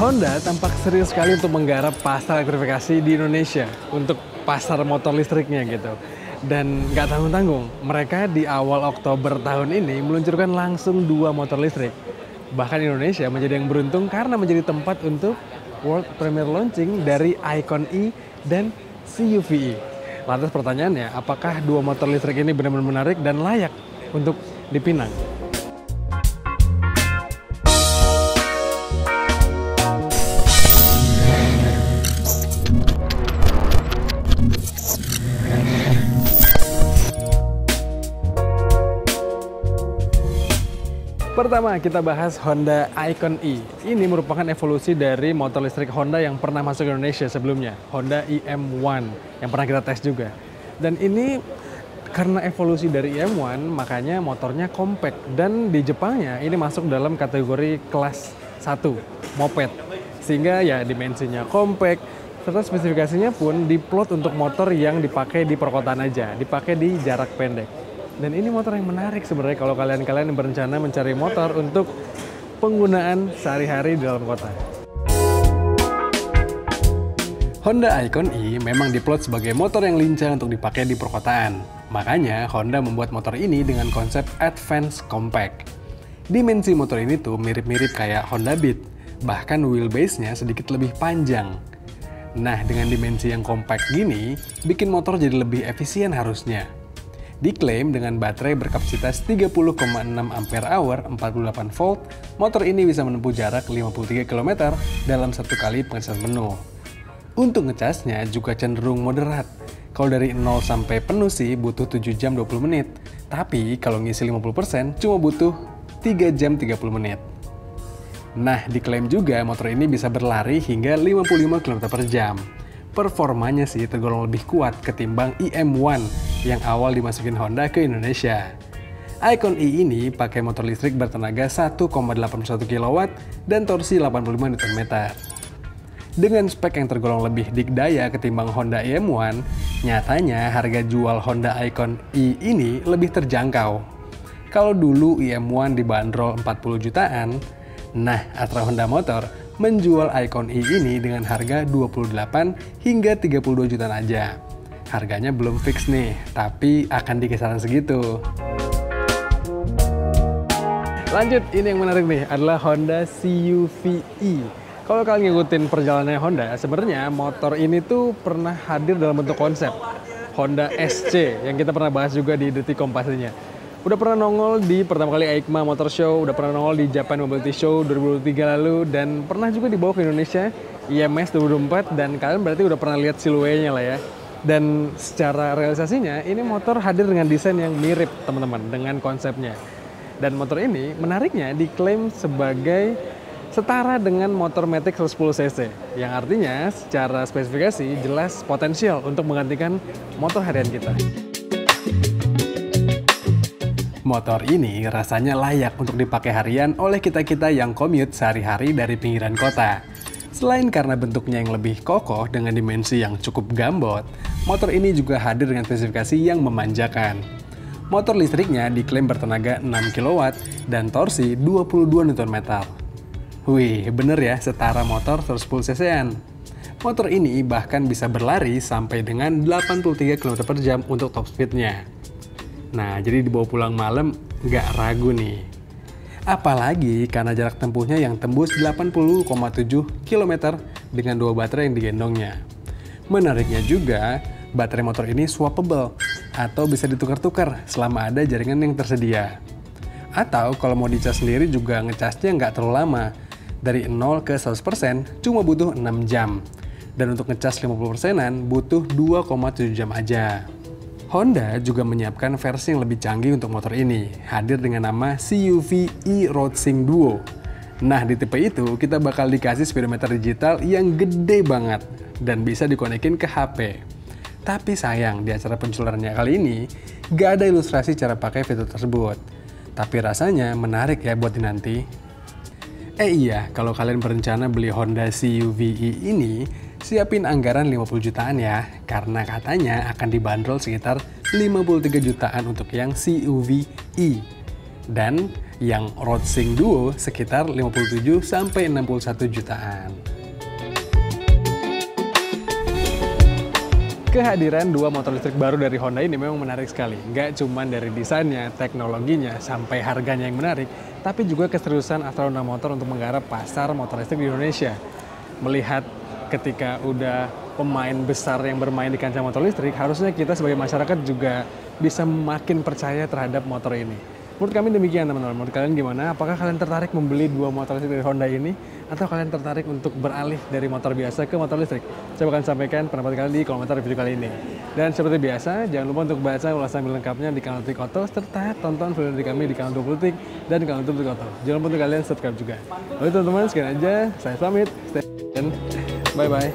Honda tampak serius sekali untuk menggarap pasar elektrifikasi di Indonesia untuk pasar motor listriknya gitu. Dan nggak tanggung-tanggung, mereka di awal Oktober tahun ini meluncurkan langsung 2 motor listrik. Bahkan Indonesia menjadi yang beruntung karena menjadi tempat untuk World Premiere Launching dari Icon E dan CUV-E. Lantas pertanyaannya, apakah 2 motor listrik ini benar-benar menarik dan layak untuk dipinang? Pertama, kita bahas Honda Icon E. Ini merupakan evolusi dari motor listrik Honda yang pernah masuk ke Indonesia sebelumnya, Honda IM1, yang pernah kita tes juga. Dan ini karena evolusi dari IM1, makanya motornya compact. Dan di Jepangnya, ini masuk dalam kategori kelas 1, moped. Sehingga ya dimensinya compact, serta spesifikasinya pun diplot untuk motor yang dipakai di perkotaan aja, dipakai di jarak pendek. Dan ini motor yang menarik sebenarnya kalau kalian berencana mencari motor untuk penggunaan sehari-hari di dalam kota. Honda Icon E memang diplot sebagai motor yang lincah untuk dipakai di perkotaan. Makanya Honda membuat motor ini dengan konsep Advanced Compact. Dimensi motor ini tuh mirip-mirip kayak Honda Beat, bahkan wheelbase-nya sedikit lebih panjang. Nah, dengan dimensi yang compact gini, bikin motor jadi lebih efisien harusnya. Diklaim dengan baterai berkapasitas 30,6 Ah 48 volt, motor ini bisa menempuh jarak 53 km dalam 1 kali pengecasan penuh. Untuk ngecasnya juga cenderung moderat. Kalau dari 0 sampai penuh sih butuh 7 jam 20 menit, tapi kalau ngisi 50% cuma butuh 3 jam 30 menit. Nah, diklaim juga motor ini bisa berlari hingga 55 km per jam. Performanya sih tergolong lebih kuat ketimbang IM1 yang awal dimasukin Honda ke Indonesia. Icon E ini pakai motor listrik bertenaga 1,81 kW dan torsi 85 Nm. Dengan spek yang tergolong lebih dikdaya ketimbang Honda IM1, nyatanya harga jual Honda Icon E ini lebih terjangkau. Kalau dulu IM1 dibanderol 40 jutaan, nah Atra Honda Motor menjual Icon E ini dengan harga 28 hingga 32 jutaan aja. Harganya belum fix nih, tapi akan di kisaran segitu. Lanjut, ini yang menarik nih adalah Honda CUV-E. Kalau kalian ngikutin perjalanannya Honda, sebenarnya motor ini tuh pernah hadir dalam bentuk konsep Honda SC yang kita pernah bahas juga di Detikom pastinya. Udah pernah nongol di pertama kali EICMA Motor Show, udah pernah nongol di Japan Mobility Show 2023 lalu, dan pernah juga dibawa ke Indonesia IMS 2024, dan kalian berarti udah pernah lihat siluetnya lah ya. Dan secara realisasinya, ini motor hadir dengan desain yang mirip teman-teman dengan konsepnya. Dan motor ini menariknya diklaim sebagai setara dengan motor Matic 110cc, yang artinya secara spesifikasi jelas potensial untuk menggantikan motor harian kita. Motor ini rasanya layak untuk dipakai harian oleh kita-kita yang commute sehari-hari dari pinggiran kota. Selain karena bentuknya yang lebih kokoh dengan dimensi yang cukup gambot, motor ini juga hadir dengan spesifikasi yang memanjakan. Motor listriknya diklaim bertenaga 6 kW dan torsi 22 Nm. Wih, bener ya, setara motor 110 cc-an. Motor ini bahkan bisa berlari sampai dengan 83 km per jam untuk top speed-nya. Nah, jadi dibawa pulang malam nggak ragu nih. Apalagi karena jarak tempuhnya yang tembus 80,7 km dengan 2 baterai yang digendongnya. Menariknya juga, baterai motor ini swappable atau bisa ditukar-tukar selama ada jaringan yang tersedia. Atau kalau mau dicas sendiri juga ngecasnya nggak terlalu lama. Dari 0 ke 100% cuma butuh 6 jam. Dan untuk ngecas 50%-an butuh 2,7 jam aja. Honda juga menyiapkan versi yang lebih canggih untuk motor ini, hadir dengan nama CUV-E RoadSync Duo. Nah, di tipe itu kita bakal dikasih speedometer digital yang gede banget dan bisa dikonekin ke HP. Tapi sayang, di acara penculurannya kali ini, gak ada ilustrasi cara pakai fitur tersebut. Tapi rasanya menarik ya buat dinanti. Iya, kalau kalian berencana beli Honda CUV-E ini, siapin anggaran 50 jutaan ya, karena katanya akan dibanderol sekitar 53 jutaan untuk yang CUV-E. Dan yang Roadsync Duo sekitar 57-61 jutaan. Kehadiran dua motor listrik baru dari Honda ini memang menarik sekali. Nggak cuma dari desainnya, teknologinya, sampai harganya yang menarik, tapi juga keseriusan Astra Honda Motor untuk menggarap pasar motor listrik di Indonesia. Melihat ketika udah pemain besar yang bermain di kancah motor listrik, harusnya kita sebagai masyarakat juga bisa makin percaya terhadap motor ini. Menurut kami demikian teman-teman. Menurut kalian gimana? Apakah kalian tertarik membeli dua motor listrik dari Honda ini? Atau kalian tertarik untuk beralih dari motor biasa ke motor listrik? Coba kalian sampaikan pendapat kalian di kolom komentar video kali ini. Dan seperti biasa, jangan lupa untuk baca ulasan lengkapnya di kanal Trik Auto, serta tonton video dari kami di kanal 20 Tik dan di kanal YouTube Trik Auto. Jangan lupa untuk kalian subscribe juga. Oke teman-teman, sekian aja. Saya pamit. Stay tuned. Bye-bye.